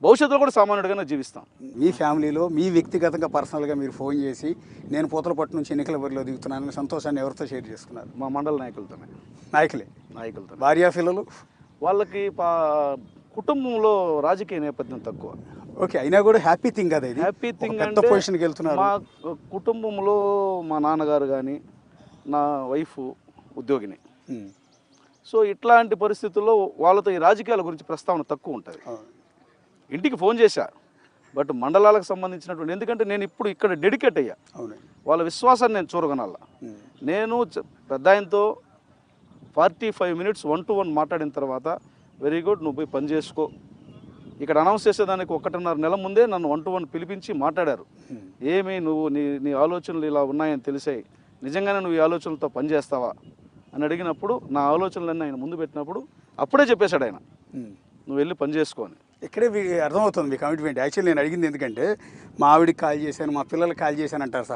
భవిష్యత్తులో కూడా సామాన్యుడిగానే జీవిస్తాం. మీ ఫ్యామిలీలో మీ వ్యక్తిగతంగా పర్సనల్గా మీరు ఫోన్ చేసి నేను పూతలపట్టు నుంచి ఎన్నికల బరిలో దిగుతున్నానని సంతోషాన్ని ఎవరితో షేర్ చేసుకున్నారు? మా మండల నాయకులతోనే. నాయకులే. భార్యా పిల్లలు? వాళ్ళకి కుటుంబంలో రాజకీయ నేపథ్యం తక్కువ. ఓకే, అయినా కూడా హ్యాపీ థింగ్ కదా ఇది. హ్యాపీ థింగ్ పెద్ద అంటే పొజిషన్కి వెళ్తున్నారు. మా కుటుంబంలో మా నాన్నగారు కానీ నా వైఫ్ ఉద్యోగిని. సో ఇట్లాంటి పరిస్థితుల్లో వాళ్ళతో ఈ రాజకీయాల గురించి ప్రస్తావన తక్కువ ఉంటుంది. ఇంటికి ఫోన్ చేశా, బట్ మండలాలకు సంబంధించినటువంటి, ఎందుకంటే నేను ఇప్పుడు ఇక్కడ డెడికేట్ అయ్యా. వాళ్ళ విశ్వాసాన్ని నేను చూరగనాల. నేను పెద్ద ఆయనతో 45 minutes 1-to-1 మాట్లాడిన తర్వాత, వెరీ గుడ్, నువ్వు పోయి పని చేసుకో. ఇక్కడ అనౌన్స్ చేసేదానికి 1.5 నెల ముందే నన్ను 1-to-1 పిలిపించి మాట్లాడారు. ఏమి నువ్వు నీ ఆలోచనలు ఇలా ఉన్నాయని తెలిసాయి, నిజంగానే నువ్వు ఈ ఆలోచనలతో పనిచేస్తావా అని అడిగినప్పుడు, నా ఆలోచనలన్నీ ఆయన ముందు పెట్టినప్పుడు అప్పుడే చెప్పేశాడు ఆయన, నువ్వు వెళ్ళి పని చేసుకో అని. ఇక్కడే అర్థమవుతుంది మీ కమిట్మెంట్. యాక్చువల్లీ నేను అడిగింది ఎందుకంటే, మా ఆవిడికి కాల్ చేశాను, మా పిల్లలకి కాల్ చేశాను అంటారు సార్.